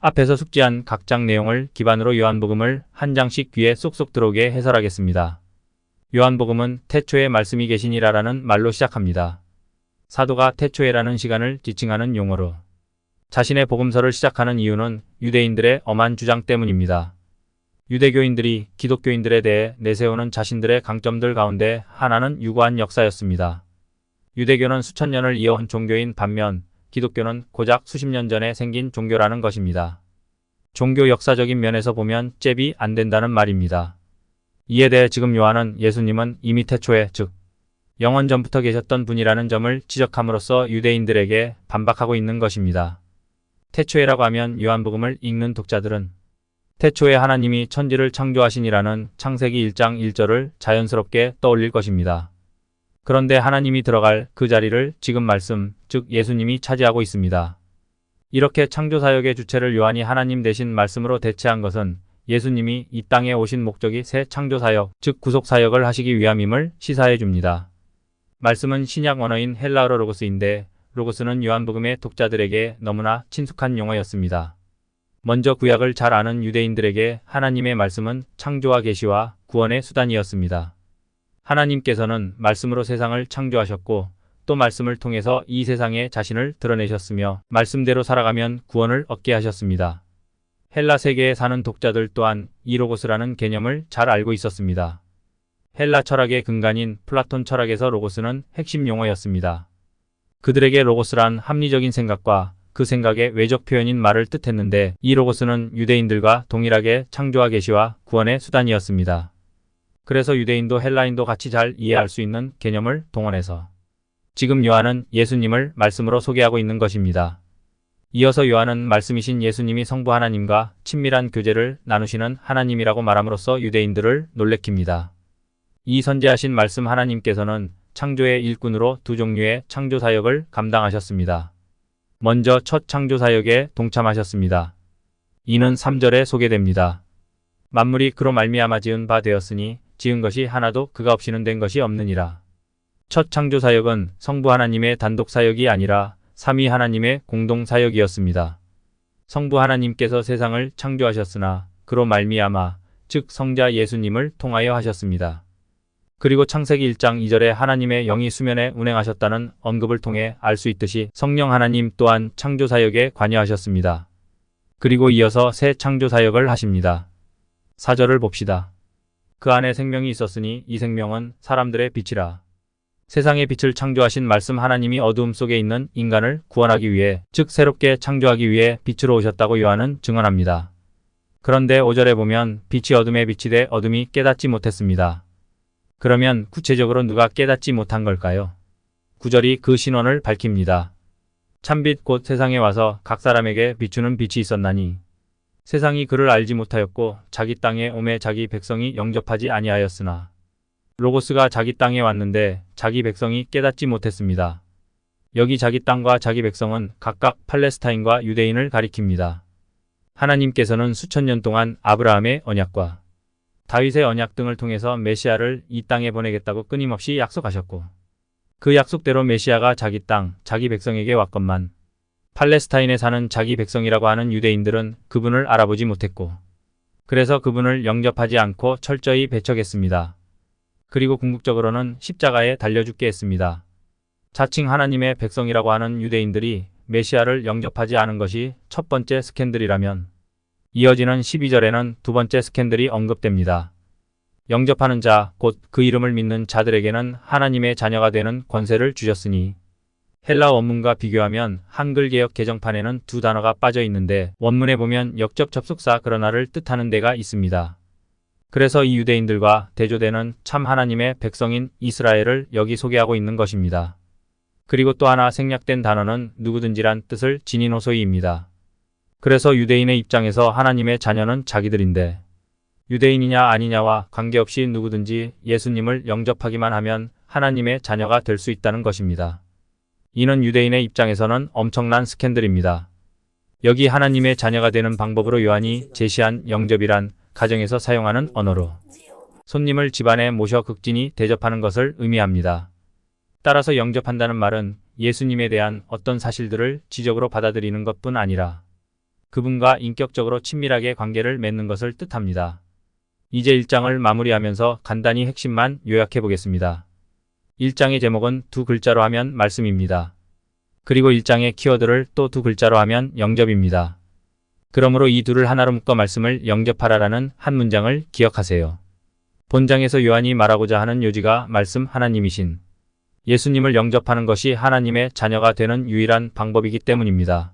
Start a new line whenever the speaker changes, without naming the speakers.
앞에서 숙지한 각 장 내용을 기반으로 요한복음을 한 장씩 귀에 쏙쏙 들어오게 해설하겠습니다. 요한복음은 태초에 말씀이 계시니라라는 말로 시작합니다. 사도가 태초에라는 시간을 지칭하는 용어로 자신의 복음서를 시작하는 이유는 유대인들의 엄한 주장 때문입니다. 유대교인들이 기독교인들에 대해 내세우는 자신들의 강점들 가운데 하나는 유구한 역사였습니다. 유대교는 수천 년을 이어온 종교인 반면 기독교는 고작 수십 년 전에 생긴 종교라는 것입니다. 종교 역사적인 면에서 보면 잽이 안 된다는 말입니다. 이에 대해 지금 요한은 예수님은 이미 태초에, 즉 영원 전부터 계셨던 분이라는 점을 지적함으로써 유대인들에게 반박하고 있는 것입니다. 태초에라고 하면 요한복음을 읽는 독자들은 태초에 하나님이 천지를 창조하시니라는 창세기 1장 1절을 자연스럽게 떠올릴 것입니다. 그런데 하나님이 들어갈 그 자리를 지금 말씀, 즉 예수님이 차지하고 있습니다. 이렇게 창조사역의 주체를 요한이 하나님 대신 말씀으로 대체한 것은 예수님이 이 땅에 오신 목적이 새 창조사역, 즉 구속사역을 하시기 위함임을 시사해 줍니다. 말씀은 신약 언어인 헬라어로 로고스인데 로고스는 요한복음의 독자들에게 너무나 친숙한 용어였습니다. 먼저 구약을 잘 아는 유대인들에게 하나님의 말씀은 창조와 계시와 구원의 수단이었습니다. 하나님께서는 말씀으로 세상을 창조하셨고 또 말씀을 통해서 이 세상에 자신을 드러내셨으며 말씀대로 살아가면 구원을 얻게 하셨습니다. 헬라 세계에 사는 독자들 또한 이 로고스라는 개념을 잘 알고 있었습니다. 헬라 철학의 근간인 플라톤 철학에서 로고스는 핵심 용어였습니다. 그들에게 로고스란 합리적인 생각과 그 생각의 외적 표현인 말을 뜻했는데 이 로고스는 유대인들과 동일하게 창조와 계시와 구원의 수단이었습니다. 그래서 유대인도 헬라인도 같이 잘 이해할 수 있는 개념을 동원해서 지금 요한은 예수님을 말씀으로 소개하고 있는 것입니다. 이어서 요한은 말씀이신 예수님이 성부 하나님과 친밀한 교제를 나누시는 하나님이라고 말함으로써 유대인들을 놀래킵니다. 이 선지하신 말씀 하나님께서는 창조의 일꾼으로 두 종류의 창조사역을 감당하셨습니다. 먼저 첫 창조사역에 동참하셨습니다. 이는 3절에 소개됩니다. 만물이 그로 말미암아 지은 바 되었으니 지은 것이 하나도 그가 없이는 된 것이 없느니라. 첫 창조사역은 성부 하나님의 단독사역이 아니라 삼위 하나님의 공동사역이었습니다. 성부 하나님께서 세상을 창조하셨으나 그로 말미암아 즉 성자 예수님을 통하여 하셨습니다. 그리고 창세기 1장 2절에 하나님의 영이 수면에 운행하셨다는 언급을 통해 알 수 있듯이 성령 하나님 또한 창조사역에 관여하셨습니다. 그리고 이어서 새 창조사역을 하십니다. 4절을 봅시다. 그 안에 생명이 있었으니 이 생명은 사람들의 빛이라. 세상의 빛을 창조하신 말씀 하나님이 어두움 속에 있는 인간을 구원하기 위해 즉 새롭게 창조하기 위해 빛으로 오셨다고 요한은 증언합니다. 그런데 5절에 보면 빛이 어둠에 빛이 돼 어둠이 깨닫지 못했습니다. 그러면 구체적으로 누가 깨닫지 못한 걸까요? 9절이 그 신원을 밝힙니다. 참빛 곧 세상에 와서 각 사람에게 비추는 빛이 있었나니 세상이 그를 알지 못하였고 자기 땅에 오매 자기 백성이 영접하지 아니하였으나 로고스가 자기 땅에 왔는데 자기 백성이 깨닫지 못했습니다. 여기 자기 땅과 자기 백성은 각각 팔레스타인과 유대인을 가리킵니다. 하나님께서는 수천 년 동안 아브라함의 언약과 다윗의 언약 등을 통해서 메시아를 이 땅에 보내겠다고 끊임없이 약속하셨고 그 약속대로 메시아가 자기 땅, 자기 백성에게 왔건만 팔레스타인에 사는 자기 백성이라고 하는 유대인들은 그분을 알아보지 못했고 그래서 그분을 영접하지 않고 철저히 배척했습니다. 그리고 궁극적으로는 십자가에 달려 죽게 했습니다. 자칭 하나님의 백성이라고 하는 유대인들이 메시아를 영접하지 않은 것이 첫 번째 스캔들이라면 이어지는 12절에는 두 번째 스캔들이 언급됩니다. 영접하는 자, 곧 그 이름을 믿는 자들에게는 하나님의 자녀가 되는 권세를 주셨으니 헬라 원문과 비교하면 한글 개역 개정판에는 두 단어가 빠져 있는데 원문에 보면 역접 접속사 그러나를 뜻하는 데가 있습니다. 그래서 이 유대인들과 대조되는 참 하나님의 백성인 이스라엘을 여기 소개하고 있는 것입니다. 그리고 또 하나 생략된 단어는 누구든지란 뜻을 지닌 호소이입니다. 그래서 유대인의 입장에서 하나님의 자녀는 자기들인데 유대인이냐 아니냐와 관계없이 누구든지 예수님을 영접하기만 하면 하나님의 자녀가 될 수 있다는 것입니다. 이는 유대인의 입장에서는 엄청난 스캔들입니다. 여기 하나님의 자녀가 되는 방법으로 요한이 제시한 영접이란 가정에서 사용하는 언어로 손님을 집안에 모셔 극진히 대접하는 것을 의미합니다. 따라서 영접한다는 말은 예수님에 대한 어떤 사실들을 지적으로 받아들이는 것뿐 아니라 그분과 인격적으로 친밀하게 관계를 맺는 것을 뜻합니다. 이제 1장을 마무리하면서 간단히 핵심만 요약해 보겠습니다. 1장의 제목은 두 글자로 하면 말씀입니다. 그리고 1장의 키워드를 또 두 글자로 하면 영접입니다. 그러므로 이 둘을 하나로 묶어 말씀을 영접하라라는 한 문장을 기억하세요. 본장에서 요한이 말하고자 하는 요지가 말씀 하나님이신 예수님을 영접하는 것이 하나님의 자녀가 되는 유일한 방법이기 때문입니다.